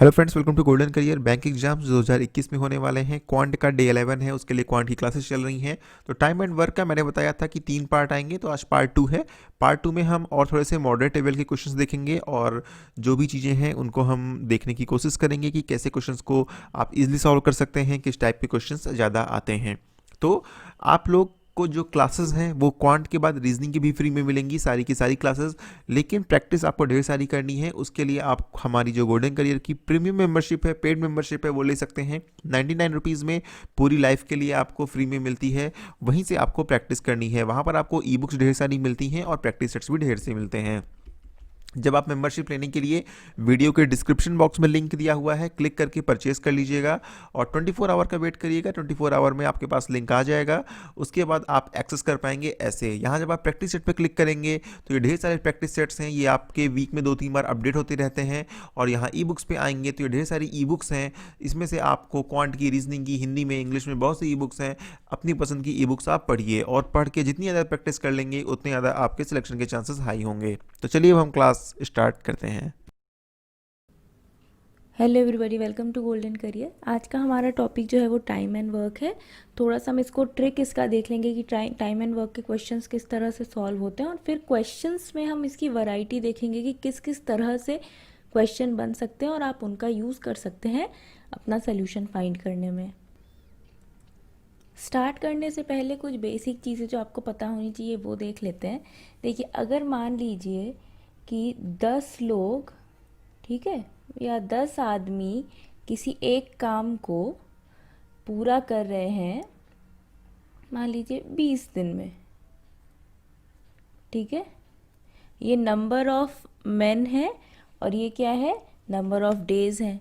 Hello friends, welcome to Golden Career. Bank exams 2021 में होने वाले हैं। क्वांट का डे 11 है, उसके लिए क्वांट की क्लासेस चल रही हैं। तो टाइम एंड वर्क का मैंने बताया था कि 3 पार्ट आएंगे, तो आज पार्ट 2 है। पार्ट 2 में हम और थोड़े से मॉडरेट लेवल के क्वेश्चंस देखेंगे और जो भी चीज़ें हैं उनको हम देखने की कोशिश करेंगे कि कैसे क्वेश्चंस को आप इजीली सॉल्व कर सकते हैं, किस टाइप के क्वेश्चंस ज़्यादा आते हैं। तो आप लोग को जो क्लासेस हैं वो क्वांट के बाद रीजनिंग की भी फ्री में मिलेंगी, सारी की सारी क्लासेस। लेकिन प्रैक्टिस आपको ढेर सारी करनी है। उसके लिए आप हमारी जो गोल्डन करियर की प्रीमियम मेंबरशिप है, पेड मेंबरशिप है, वो ले सकते हैं। 99 रुपीज़ में पूरी लाइफ के लिए आपको फ्री में मिलती है। वहीं से आपको प्रैक्टिस करनी है। वहाँ पर आपको ई बुक्स ढेर सारी मिलती हैं और प्रैक्टिस सेट्स भी ढेर से मिलते हैं। जब आप मेंबरशिप लेने के लिए वीडियो के डिस्क्रिप्शन बॉक्स में लिंक दिया हुआ है, क्लिक करके परचेज कर लीजिएगा और 24 आवर का वेट करिएगा। 24 आवर में आपके पास लिंक आ जाएगा। उसके बाद आप एक्सेस कर पाएंगे। ऐसे यहाँ जब आप प्रैक्टिस सेट पे क्लिक करेंगे तो ये ढेर सारे प्रैक्टिस सेट्स हैं। ये आपके वीक में 2-3 बार अपडेट होते रहते हैं। और यहाँ ई बुक्स पे आएंगे तो ये ढेर सारी ई बुक्स हैं। इसमें से आपको क्वांट की, रीजनिंग की, हिंदी में, इंग्लिश में बहुत सी ई बुक्स हैं। अपनी पसंद की ई बुक्स आप पढ़िए और पढ़ के जितनी ज़्यादा प्रैक्टिस कर लेंगे उतने ज़्यादा आपके सिलेक्शन के चांसेस हाई होंगे। तो चलिए अब हम क्लास स्टार्ट करते हैं। Hello everybody, welcome to Golden Career. आज का हमारा टॉपिक जो है वो टाइम एंड वर्क है। थोड़ा सा हम इसको ट्रिक इसका देख लेंगे कि टाइम एंड वर्क के क्वेश्चंस किस तरह से सॉल्व होते हैं, और फिर क्वेश्चंस में हम इसकी वैरायटी देखेंगे कि किस किस तरह से क्वेश्चन बन सकते हैं और आप उनका यूज़ कर सकते हैं अपना सोल्यूशन फाइंड करने में। स्टार्ट करने से पहले कुछ बेसिक चीज़ें जो आपको पता होनी चाहिए वो देख लेते हैं। देखिए, अगर मान लीजिए कि 10 लोग, ठीक है, या 10 आदमी किसी एक काम को पूरा कर रहे हैं, मान लीजिए 20 दिन में, ठीक है। ये नंबर ऑफ मेन है और ये क्या है, नंबर ऑफ डेज है।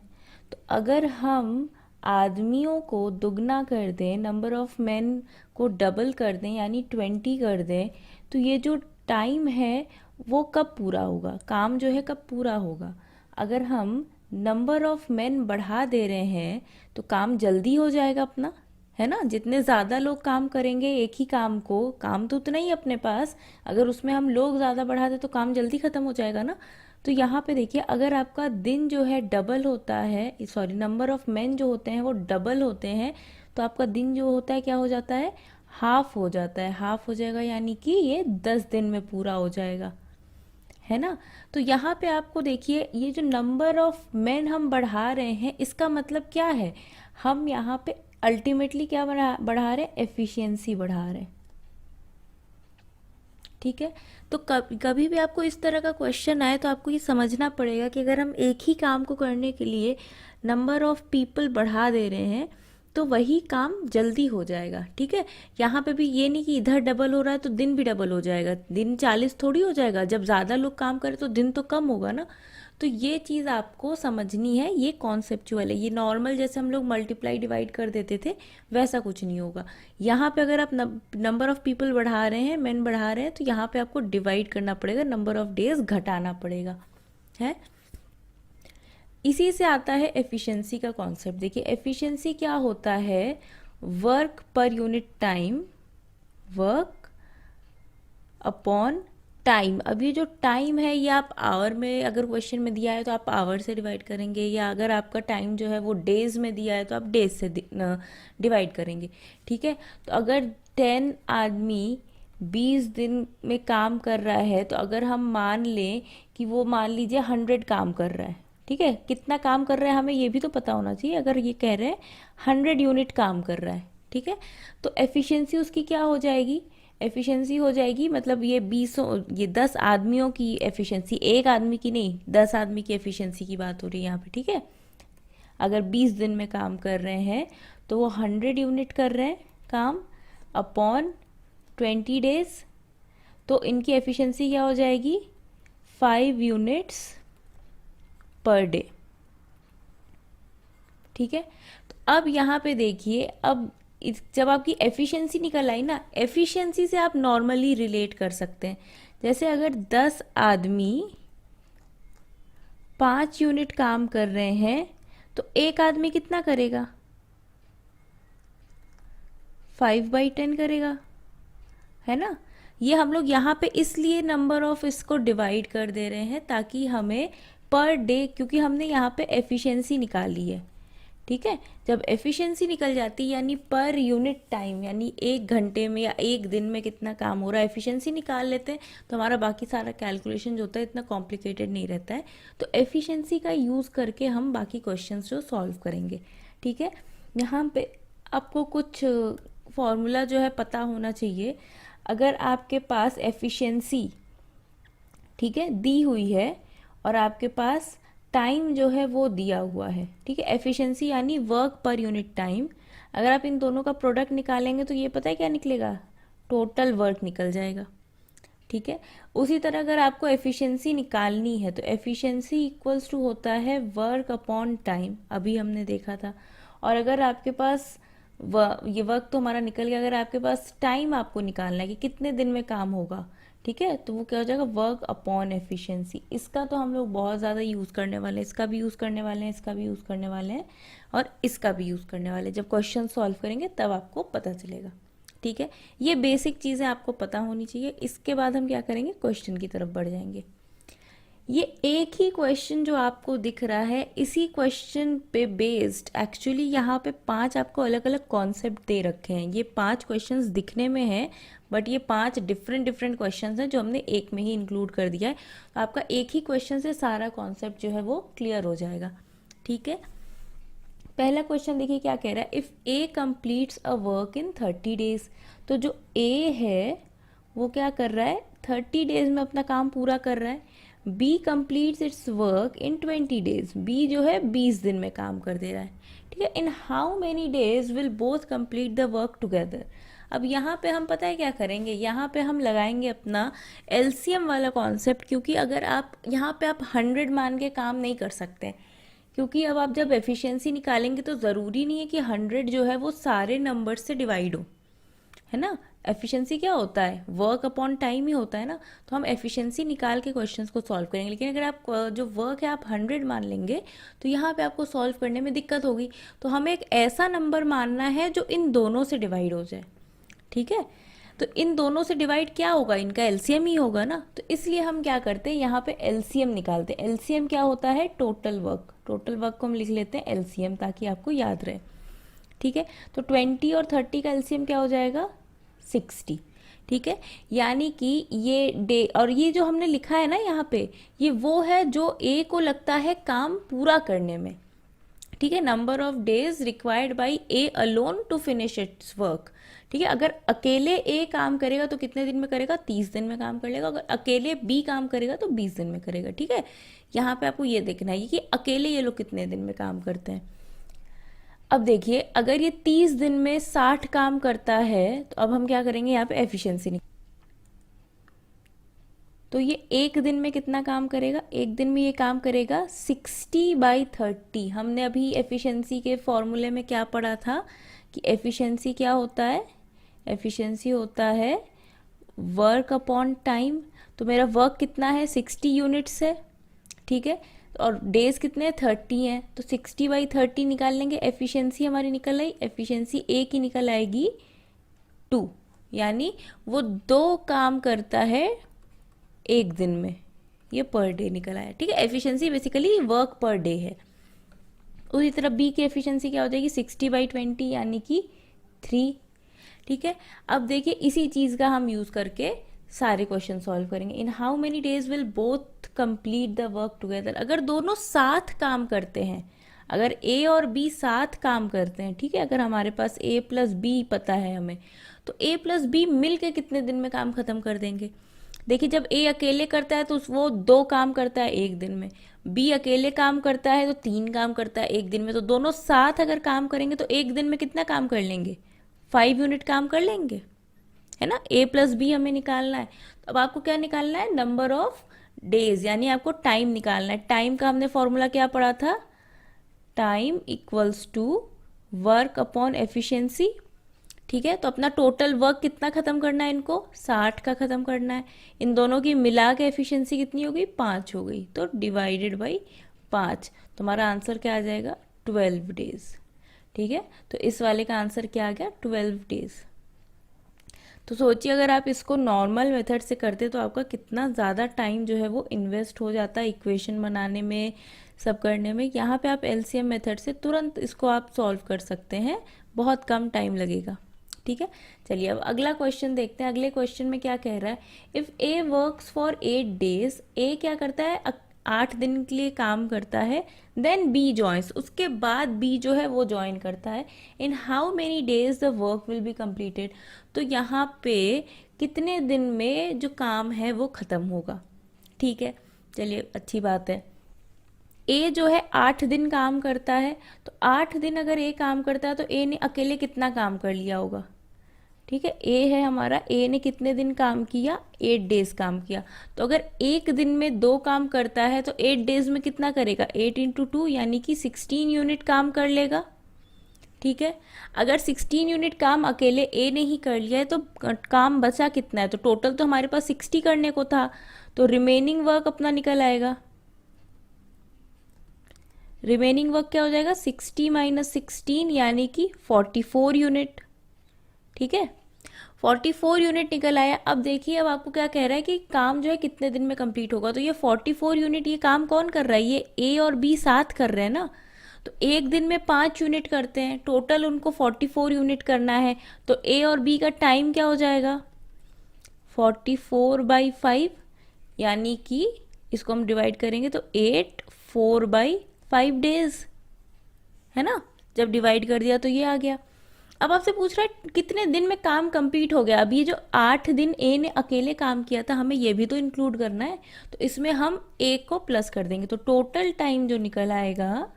तो अगर हम आदमियों को दुगना कर दें, नंबर ऑफ मेन को डबल कर दें यानी 20 कर दें, तो ये जो टाइम है वो कब पूरा होगा, काम जो है कब पूरा होगा। अगर हम नंबर ऑफ मेन बढ़ा दे रहे हैं तो काम जल्दी हो जाएगा अपना, है ना। जितने ज़्यादा लोग काम करेंगे एक ही काम को, काम तो उतना ही अपने पास, अगर उसमें हम लोग ज़्यादा बढ़ा दें तो काम जल्दी ख़त्म हो जाएगा ना। तो यहाँ पे देखिए, अगर आपका दिन जो है डबल होता है, सॉरी, नंबर ऑफ मेन जो होते हैं वो डबल होते हैं, तो आपका दिन जो होता है क्या हो जाता है, हाफ हो जाता है। हाफ हो जाएगा यानी कि ये 10 दिन में पूरा हो जाएगा, है ना। तो यहाँ पे आपको देखिए, ये जो नंबर ऑफ मेन हम बढ़ा रहे हैं इसका मतलब क्या है, हम यहाँ पे अल्टीमेटली क्या बढ़ा रहे हैं, एफिशिएंसी बढ़ा रहे हैं, ठीक है। तो कभी भी आपको इस तरह का क्वेश्चन आए तो आपको ये समझना पड़ेगा कि अगर हम एक ही काम को करने के लिए नंबर ऑफ पीपल बढ़ा दे रहे हैं तो वही काम जल्दी हो जाएगा, ठीक है। यहाँ पे भी ये नहीं कि इधर डबल हो रहा है तो दिन भी डबल हो जाएगा, दिन 40 थोड़ी हो जाएगा। जब ज़्यादा लोग काम करें तो दिन तो कम होगा ना। तो ये चीज़ आपको समझनी है, ये कॉन्सेप्चुअल है। ये नॉर्मल जैसे हम लोग मल्टीप्लाई डिवाइड कर देते थे वैसा कुछ नहीं होगा। यहाँ पे अगर आप नंबर ऑफ पीपल बढ़ा रहे हैं, मेन बढ़ा रहे हैं, तो यहाँ पे आपको डिवाइड करना पड़ेगा, नंबर ऑफ डेज घटाना पड़ेगा, है। इसी से आता है एफिशिएंसी का कॉन्सेप्ट। देखिए, एफिशिएंसी क्या होता है, work per unit time, work upon time. अब ये जो टाइम है ये आप आवर में, अगर क्वेश्चन में दिया है तो आप आवर से डिवाइड करेंगे, या अगर आपका टाइम जो है वो डेज में दिया है तो आप डेज से डिवाइड करेंगे, ठीक है। तो अगर 10 आदमी 20 दिन में काम कर रहा है, तो अगर हम मान लें कि वो, मान लीजिए 100 काम कर रहा है, ठीक है। कितना काम कर रहा है हमें ये भी तो पता होना चाहिए। अगर ये कह रहे हैं 100 यूनिट काम कर रहा है, ठीक है, तो एफिशिएंसी उसकी क्या हो जाएगी, एफिशिएंसी हो जाएगी, मतलब ये 10 आदमियों की एफिशिएंसी, एक आदमी की नहीं, 10 आदमी की एफिशिएंसी की बात हो रही है यहाँ पे, ठीक है। अगर 20 दिन में काम कर रहे हैं तो वो 100 यूनिट कर रहे हैं काम अपॉन 20 डेज, तो इनकी एफिशिएंसी क्या हो जाएगी, 5 यूनिट्स पर डे, ठीक है। तो अब यहाँ पे देखिए, अब जब आपकी एफिशिएंसी निकल आई ना, एफिशिएंसी से आप नॉर्मली रिलेट कर सकते हैं। जैसे अगर 10 आदमी 5 यूनिट काम कर रहे हैं तो एक आदमी कितना करेगा, 5/10 करेगा, है ना। ये हम लोग यहाँ पे इसलिए नंबर ऑफ इसको डिवाइड कर दे रहे हैं ताकि हमें पर डे, क्योंकि हमने यहाँ पे एफिशिएंसी निकाली है, ठीक है। जब एफिशिएंसी निकल जाती है यानी पर यूनिट टाइम, यानी एक घंटे में या एक दिन में कितना काम हो रहा है, एफिशिएंसी निकाल लेते हैं तो हमारा बाकी सारा कैलकुलेशन जो होता है इतना कॉम्प्लिकेटेड नहीं रहता है। तो एफिशिएंसी का यूज़ करके हम बाकी क्वेश्चंस जो सॉल्व करेंगे, ठीक है। यहाँ पे आपको कुछ फॉर्मूला जो है पता होना चाहिए। अगर आपके पास एफिशिएंसी, ठीक है, दी हुई है और आपके पास टाइम जो है वो दिया हुआ है, ठीक है। एफिशिएंसी यानी वर्क पर यूनिट टाइम, अगर आप इन दोनों का प्रोडक्ट निकालेंगे तो ये पता है क्या निकलेगा, टोटल वर्क निकल जाएगा, ठीक है। उसी तरह अगर आपको एफिशिएंसी निकालनी है तो एफिशिएंसी इक्वल्स टू होता है वर्क अपॉन टाइम, अभी हमने देखा था। और अगर आपके पास ये वर्क तो हमारा निकल गया, अगर आपके पास टाइम आपको निकालना है कि कितने दिन में काम होगा, ठीक है, तो वो क्या हो जाएगा, वर्क अपॉन एफिशिएंसी। इसका तो हम लोग बहुत ज़्यादा यूज़ करने वाले हैं, इसका भी यूज़ करने वाले हैं, इसका भी यूज़ करने वाले हैं और इसका भी यूज़ करने वाले हैं। जब क्वेश्चन सॉल्व करेंगे तब आपको पता चलेगा, ठीक है। ये बेसिक चीज़ें आपको पता होनी चाहिए। इसके बाद हम क्या करेंगे, क्वेश्चन की तरफ बढ़ जाएंगे। ये एक ही क्वेश्चन जो आपको दिख रहा है, इसी क्वेश्चन पे बेस्ड एक्चुअली यहाँ पे 5 आपको अलग अलग कॉन्सेप्ट दे रखे हैं। ये 5 क्वेश्चंस दिखने में हैं बट ये 5 डिफरेंट क्वेश्चंस हैं जो हमने एक में ही इंक्लूड कर दिया है। तो आपका एक ही क्वेश्चन से सारा कॉन्सेप्ट जो है वो क्लियर हो जाएगा, ठीक है। पहला क्वेश्चन देखिए क्या कह रहा है, if A completes a work in 30 days. तो जो ए है वो क्या कर रहा है, 30 डेज में अपना काम पूरा कर रहा है। B completes its work in 20 days, B जो है 20 दिन में काम कर दे रहा है, ठीक है। In how many days will both complete the work together. अब यहाँ पे हम पता है क्या करेंगे, यहाँ पे हम लगाएंगे अपना एलसीएम वाला कॉन्सेप्ट, क्योंकि अगर आप यहाँ पे आप 100 मान के काम नहीं कर सकते, क्योंकि अब आप जब एफिशिएंसी निकालेंगे तो ज़रूरी नहीं है कि 100 जो है वो सारे नंबर से डिवाइड हो, है ना। एफिशिएंसी क्या होता है, वर्क अपॉन टाइम ही होता है ना। तो हम एफिशिएंसी निकाल के क्वेश्चंस को सॉल्व करेंगे, लेकिन अगर आप जो वर्क है आप 100 मान लेंगे तो यहाँ पे आपको सॉल्व करने में दिक्कत होगी। तो हमें एक ऐसा नंबर मानना है जो इन दोनों से डिवाइड हो जाए, ठीक है। तो इन दोनों से डिवाइड क्या होगा, इनका एलसीएम ही होगा ना। तो इसलिए हम क्या करते हैं, यहाँ पे एलसीएम निकालते हैं। एलसीएम क्या होता है, टोटल वर्क। टोटल वर्क को हम लिख लेते हैं एलसीएम, ताकि आपको याद रहे, ठीक है। तो 20 और 30 का एलसीएम क्या हो जाएगा, 60, ठीक है। यानी कि ये डे और ये जो हमने लिखा है ना यहाँ पे, ये वो है जो ए को लगता है काम पूरा करने में, ठीक है। Number of days required by A alone to finish its work, ठीक है। अगर अकेले ए काम करेगा तो कितने दिन में करेगा, 30 दिन में काम कर लेगा। अगर अकेले बी काम करेगा तो 20 दिन में करेगा, ठीक है। यहाँ पे आपको ये देखना है कि अकेले ये लोग कितने दिन में काम करते हैं। अब देखिए अगर ये 30 दिन में 60 काम करता है तो अब हम क्या करेंगे, यहाँ पे एफिशिएंसी तो ये एक दिन में कितना काम करेगा, एक दिन में ये काम करेगा 60/30। हमने अभी एफिशिएंसी के फॉर्मूले में क्या पढ़ा था कि एफिशिएंसी क्या होता है, एफिशिएंसी होता है वर्क अपॉन टाइम। तो मेरा वर्क कितना है, 60 यूनिट्स है, ठीक है। और डेज कितने हैं, 30 हैं। तो 60/30 निकाल लेंगे, एफिशिएंसी हमारी निकल आई। एफिशिएंसी ए की निकल आएगी 2, यानी वो 2 काम करता है एक दिन में, ये पर डे निकल आया, ठीक है। Efficiency basically work per day है। उसी तरह बी की एफिशिएंसी क्या हो जाएगी, 60/20 यानी कि 3, ठीक है। अब देखिए इसी चीज़ का हम यूज़ करके सारे क्वेश्चन सॉल्व करेंगे। In how many days will both complete the work together. अगर दोनों साथ काम करते हैं, अगर ए और बी साथ काम करते हैं, ठीक है, अगर हमारे पास ए प्लस बी पता है हमें, तो ए प्लस बी मिल के कितने दिन में काम ख़त्म कर देंगे। देखिए जब ए अकेले करता है तो वो 2 काम करता है एक दिन में, बी अकेले काम करता है तो 3 काम करता है एक दिन में। तो दोनों साथ अगर काम करेंगे तो एक दिन में कितना काम कर लेंगे, 5 यूनिट काम कर लेंगे, है ना। ए प्लस बी हमें निकालना है। तो अब आपको क्या निकालना है, नंबर ऑफ डेज, यानी आपको टाइम निकालना है। टाइम का हमने फॉर्मूला क्या पढ़ा था, time equals to work upon efficiency, ठीक है। तो अपना टोटल वर्क कितना ख़त्म करना है, इनको 60 का ख़त्म करना है। इन दोनों की मिला के एफिशिएंसी कितनी हो गई, 5 हो गई। तो डिवाइडेड बाई 5, तो हमारा आंसर क्या आ जाएगा, 12 डेज, ठीक है। तो इस वाले का आंसर क्या आ गया, 12 डेज। तो सोचिए अगर आप इसको नॉर्मल मेथड से करते तो आपका कितना ज़्यादा टाइम जो है वो इन्वेस्ट हो जाता है इक्वेशन बनाने में, सब करने में। यहाँ पे आप एलसीएम मेथड से तुरंत इसको आप सॉल्व कर सकते हैं, बहुत कम टाइम लगेगा। ठीक है, चलिए अब अगला क्वेश्चन देखते हैं। अगले क्वेश्चन में क्या कह रहा है, if A works for 8 days, A क्या करता है 8 दिन के लिए काम करता है, देन बी जॉइंस, उसके बाद बी जो है वो ज्वाइन करता है, in how many days the work will be completed. तो यहाँ पे कितने दिन में जो काम है वो ख़त्म होगा। ठीक है, चलिए अच्छी बात है। ए जो है 8 दिन काम करता है, तो 8 दिन अगर ए काम करता है तो ए ने अकेले कितना काम कर लिया होगा। ठीक है, ए है हमारा, ए ने कितने दिन काम किया, 8 डेज काम किया। तो अगर एक दिन में 2 काम करता है तो 8 डेज में कितना करेगा, 8 इंटू 2 यानी कि 16 यूनिट काम कर लेगा। ठीक है, अगर 16 यूनिट काम अकेले ए ने ही कर लिया है तो काम बचा कितना है, तो टोटल तो हमारे पास 60 करने को था, तो रिमेनिंग वर्क अपना निकल आएगा। रिमेनिंग वर्क क्या हो जाएगा, 60 माइनस 16 यानी कि 44 यूनिट। ठीक है, 44 यूनिट निकल आया। अब देखिए, अब आपको क्या कह रहा है कि काम जो है कितने दिन में कंप्लीट होगा। तो ये 44 यूनिट ये काम कौन कर रहा है, ये ए और बी साथ कर रहे हैं ना। तो एक दिन में 5 यूनिट करते हैं, टोटल उनको 44 यूनिट करना है। तो ए और बी का टाइम क्या हो जाएगा, 44/5, यानी कि इसको हम डिवाइड करेंगे तो 8 4/5 डेज, है ना। जब डिवाइड कर दिया तो ये आ गया। अब आपसे पूछ रहा है कितने दिन में काम कंप्लीट हो गया। अब ये जो 8 दिन ए ने अकेले काम किया था, हमें ये भी तो इंक्लूड करना है, तो इसमें हम ए को प्लस कर देंगे। तो टोटल टाइम जो निकल आएगा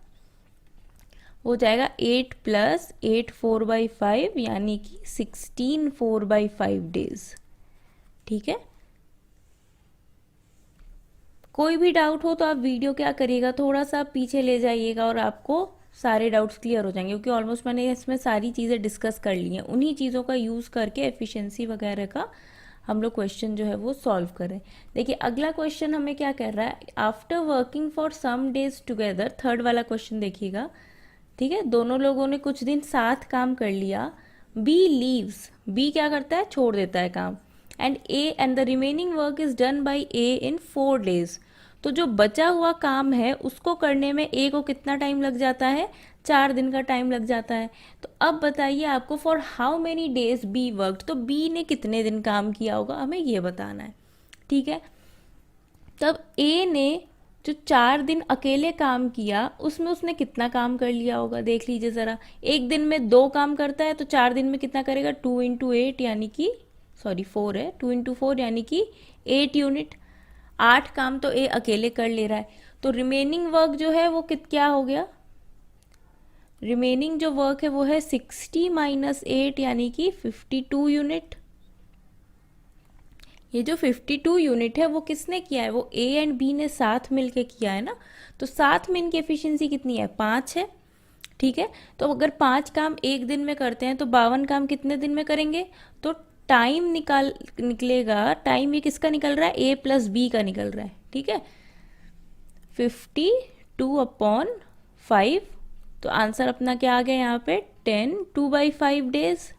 हो जाएगा 8 + 8 4/5 यानी कि 16 4/5 डेज। ठीक है, कोई भी डाउट हो तो आप वीडियो क्या करिएगा, थोड़ा सा पीछे ले जाइएगा और आपको सारे डाउट्स क्लियर हो जाएंगे, क्योंकि ऑलमोस्ट मैंने इसमें सारी चीज़ें डिस्कस कर ली हैं। उन्हीं चीज़ों का यूज़ करके एफिशिएंसी वगैरह का हम लोग क्वेश्चन जो है वो सॉल्व करें। देखिए अगला क्वेश्चन हमें क्या कर रहा है, after working for some days together, third वाला क्वेश्चन देखिएगा। ठीक है, दोनों लोगों ने कुछ दिन साथ काम कर लिया, बी लीव्स, बी क्या करता है, छोड़ देता है काम, and the remaining work is done by A in 4 days. तो जो बचा हुआ काम है उसको करने में ए को कितना टाइम लग जाता है, 4 दिन का टाइम लग जाता है। तो अब बताइए आपको for how many days be worked, तो बी ने कितने दिन काम किया होगा हमें ये बताना है। ठीक है, तब ए ने जो 4 दिन अकेले काम किया उसमें उसने कितना काम कर लिया होगा, देख लीजिए ज़रा। एक दिन में 2 काम करता है तो 4 दिन में कितना करेगा, 2 × 8 यानी कि 4 है, 2 × 4 यानी कि 8 यूनिट। 8 काम तो ए अकेले कर ले रहा है, तो रिमेनिंग वर्क जो है वो क्या हो गया, रिमेनिंग जो वर्क है वो है 60 - 8 यानी कि 52 यूनिट। ये जो 52 यूनिट है वो किसने किया है, वो ए एंड बी ने साथ मिलके किया है ना। तो साथ में इनकी एफिशिएंसी कितनी है, 5 है। ठीक है, तो अगर 5 काम एक दिन में करते हैं तो 52 काम कितने दिन में करेंगे। तो टाइम निकलेगा, टाइम ये किसका निकल रहा है, ए + बी का निकल रहा है। ठीक है, 52/5, तो आंसर अपना क्या आ गया यहाँ पे, 10 2/5 डेज।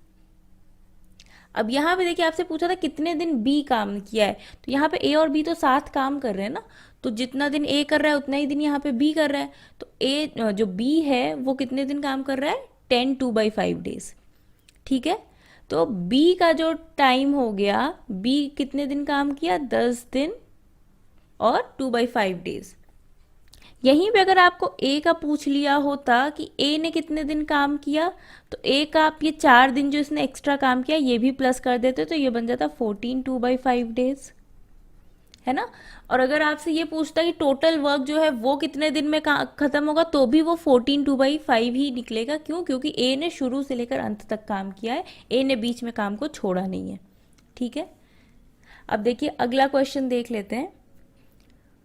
अब यहाँ पे देखिए आपसे पूछा था कितने दिन बी काम किया है, तो यहाँ पे ए और बी तो साथ काम कर रहे हैं ना, तो जितना दिन ए कर रहा है उतना ही दिन यहाँ पे बी कर रहा है। तो ए जो बी है वो कितने दिन काम कर रहा है, 10 2/5 डेज। ठीक है, तो बी का जो टाइम हो गया, बी कितने दिन काम किया, 10 दिन और 2/5 डेज। यहीं पे अगर आपको ए का पूछ लिया होता कि ए ने कितने दिन काम किया, तो ए का आप ये 4 दिन जो इसने एक्स्ट्रा काम किया ये भी प्लस कर देते तो ये बन जाता 14 2/5 डेज, है ना। और अगर आपसे ये पूछता कि टोटल वर्क जो है वो कितने दिन में खत्म होगा, तो भी वो 14 2/5 ही निकलेगा। क्यों, क्योंकि ए ने शुरू से लेकर अंत तक काम किया है, ए ने बीच में काम को छोड़ा नहीं है। ठीक है, अब देखिए अगला क्वेश्चन देख लेते हैं।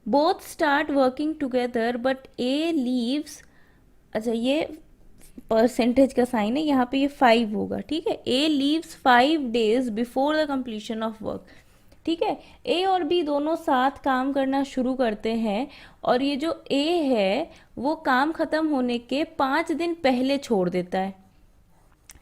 Both start working together but A leaves, अच्छा ये परसेंटेज का साइन है, यहाँ पे ये 5 होगा। ठीक है, A leaves 5 days before the completion of work. ठीक है, ए और बी दोनों साथ काम करना शुरू करते हैं और ये जो ए है वो काम खत्म होने के 5 दिन पहले छोड़ देता है।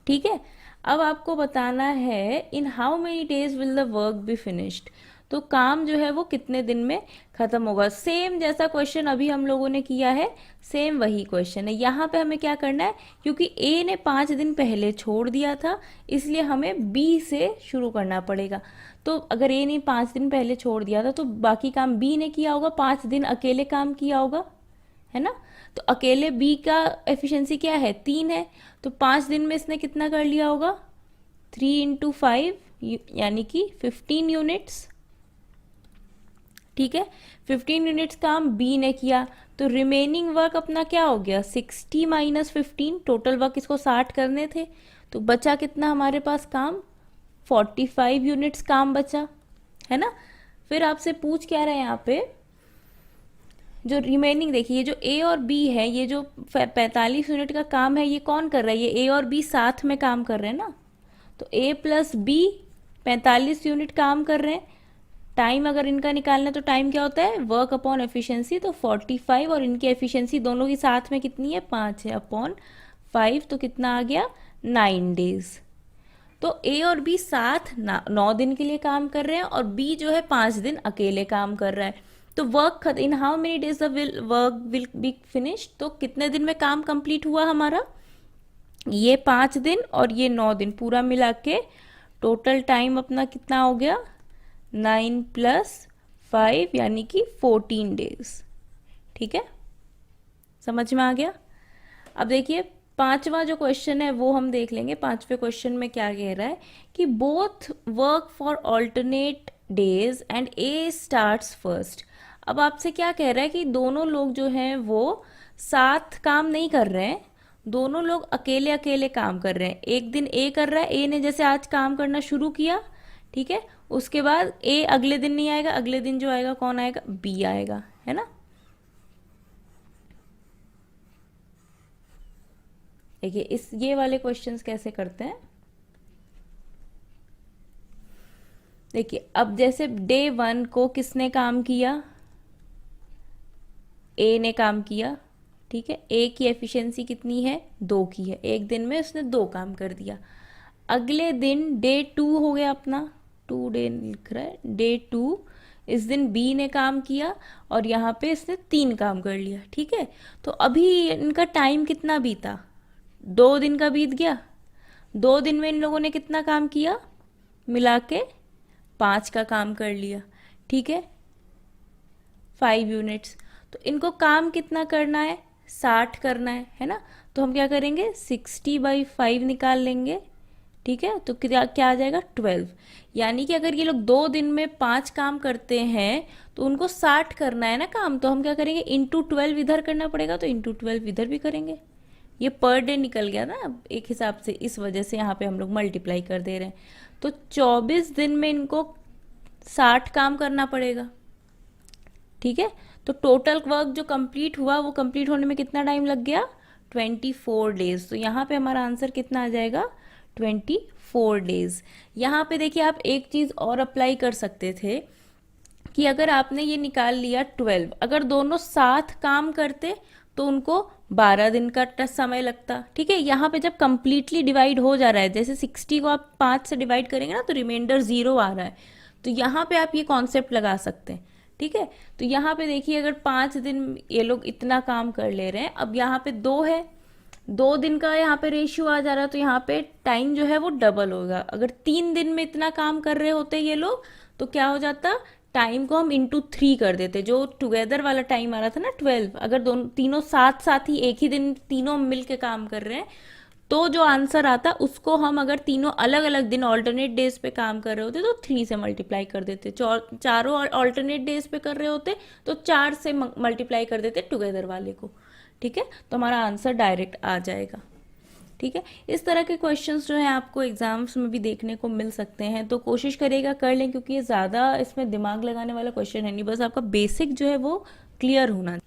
ठीक है, अब आपको बताना है in how many days will the work be finished, तो काम जो है वो कितने दिन में खत्म होगा। सेम जैसा क्वेश्चन अभी हम लोगों ने किया है, सेम वही क्वेश्चन है। यहाँ पे हमें क्या करना है, क्योंकि ए ने 5 दिन पहले छोड़ दिया था, इसलिए हमें बी से शुरू करना पड़ेगा। तो अगर ए ने 5 दिन पहले छोड़ दिया था तो बाकी काम बी ने किया होगा, 5 दिन अकेले काम किया होगा, है ना। तो अकेले बी का एफिशिएंसी क्या है, 3 है, तो 5 दिन में इसने कितना कर लिया होगा, 3 × 5 यानी कि 15 यूनिट्स। ठीक है, 15 यूनिट्स काम बी ने किया, तो रिमेनिंग वर्क अपना क्या हो गया, 60 - 15। टोटल वर्क इसको 60 करने थे, तो बचा कितना हमारे पास काम, 45 यूनिट्स काम बचा, है ना। फिर आपसे पूछ क्या रहे हैं यहाँ पे, जो रिमेनिंग देखिए, जो ए और बी है, ये जो 45 यूनिट का काम है, ये कौन कर रहा है, ये ए और बी साथ में काम कर रहे हैं ना। तो ए प्लस बी 45 यूनिट काम कर रहे हैं। टाइम अगर इनका निकालना है तो टाइम क्या होता है, वर्क अपॉन एफिशिएंसी, तो 45, और इनकी एफिशिएंसी दोनों की साथ में कितनी है, 5 है, अपॉन 5, तो कितना आ गया, 9 डेज। तो ए और बी साथ 9 दिन के लिए काम कर रहे हैं, और बी जो है 5 दिन अकेले काम कर रहा है। तो work in how many days the work will be finished, तो कितने दिन में काम कंप्लीट हुआ हमारा, ये 5 दिन और ये 9 दिन पूरा मिला के टोटल टाइम अपना कितना हो गया, 9 + 5 यानी कि 14 डेज। ठीक है, समझ में आ गया। अब देखिए 5वां जो क्वेश्चन है वो हम देख लेंगे। 5वें क्वेश्चन में क्या कह रहा है कि both work for alternate days and A starts first. अब आपसे क्या कह रहा है कि दोनों लोग जो हैं वो साथ काम नहीं कर रहे हैं, दोनों लोग अकेले अकेले काम कर रहे हैं। एक दिन ए कर रहा है, ए ने जैसे आज काम करना शुरू किया, ठीक है, उसके बाद ए अगले दिन नहीं आएगा, अगले दिन जो आएगा कौन आएगा, बी आएगा, है ना। देखिए इस ये वाले क्वेश्चंस कैसे करते हैं, देखिए अब जैसे डे 1 को किसने काम किया, ए ने काम किया, ठीक है, ए की एफिशिएंसी कितनी है, 2 की है, एक दिन में उसने 2 काम कर दिया। अगले दिन डे 2 हो गया अपना, 2 डे लिख रहा है, डे 2, इस दिन बी ने काम किया और यहाँ पे इसने 3 काम कर लिया, ठीक है। तो अभी इनका टाइम कितना बीता, 2 दिन का बीत गया। 2 दिन में इन लोगों ने कितना काम किया, मिला के 5 का काम कर लिया, ठीक है, 5 यूनिट्स। तो इनको काम कितना करना है, 60 करना है ना। तो हम क्या करेंगे, 60/5 निकाल लेंगे, ठीक है। तो क्या क्या आ जाएगा, 12। यानी कि अगर ये लोग 2 दिन में 5 काम करते हैं तो उनको 60 करना है ना काम, तो हम क्या करेंगे, इंटू 12 इधर करना पड़ेगा, तो इंटू 12 इधर भी करेंगे। ये पर डे निकल गया ना एक हिसाब से, इस वजह से यहाँ पे हम लोग मल्टीप्लाई कर दे रहे हैं। तो 24 दिन में इनको 60 काम करना पड़ेगा, ठीक है। तो टोटल वर्क जो कंप्लीट हुआ वो कंप्लीट होने में कितना टाइम लग गया, 24 डेज। तो यहाँ पे हमारा आंसर कितना आ जाएगा, 24 डेज। यहाँ पे देखिए आप एक चीज़ और अप्लाई कर सकते थे कि अगर आपने ये निकाल लिया 12, अगर दोनों साथ काम करते तो उनको 12 दिन का समय लगता, ठीक है। यहाँ पे जब कंप्लीटली डिवाइड हो जा रहा है, जैसे 60 को आप 5 से डिवाइड करेंगे ना तो रिमाइंडर 0 आ रहा है, तो यहाँ पे आप ये कॉन्सेप्ट लगा सकते हैं, ठीक है। तो यहाँ पे देखिए अगर 5 दिन ये लोग इतना काम कर ले रहे हैं, अब यहाँ पे 2 है, 2 दिन का यहाँ पे रेशियो आ जा रहा है, तो यहाँ पे टाइम जो है वो डबल होगा। अगर 3 दिन में इतना काम कर रहे होते ये लोग तो क्या हो जाता, टाइम को हम इंटू 3 कर देते, जो टुगेदर वाला टाइम आ रहा था ना 12, अगर दोनों तीनों साथ साथ ही एक ही दिन तीनों मिल के काम कर रहे हैं तो जो आंसर आता उसको हम अगर तीनों अलग अलग दिन ऑल्टरनेट डेज पे काम कर रहे होते तो 3 से मल्टीप्लाई कर देते, चारों ऑल्टरनेट डेज पे कर रहे होते तो 4 से मल्टीप्लाई कर देते टुगेदर वाले को, ठीक है। तो हमारा आंसर डायरेक्ट आ जाएगा, ठीक है। इस तरह के क्वेश्चंस जो हैं आपको एग्जाम्स में भी देखने को मिल सकते हैं, तो कोशिश करिएगा कर लें, क्योंकि ये ज़्यादा इसमें दिमाग लगाने वाला क्वेश्चन है नहीं, बस आपका बेसिक जो है वो क्लियर होना।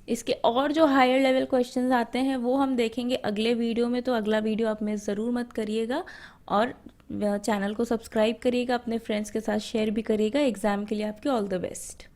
इसके और जो हायर लेवल क्वेश्चंस आते हैं वो हम देखेंगे अगले वीडियो में, तो अगला वीडियो आप मिस ज़रूर मत करिएगा, और चैनल को सब्सक्राइब करिएगा, अपने फ्रेंड्स के साथ शेयर भी करिएगा। एग्ज़ाम के लिए आपके ऑल द बेस्ट।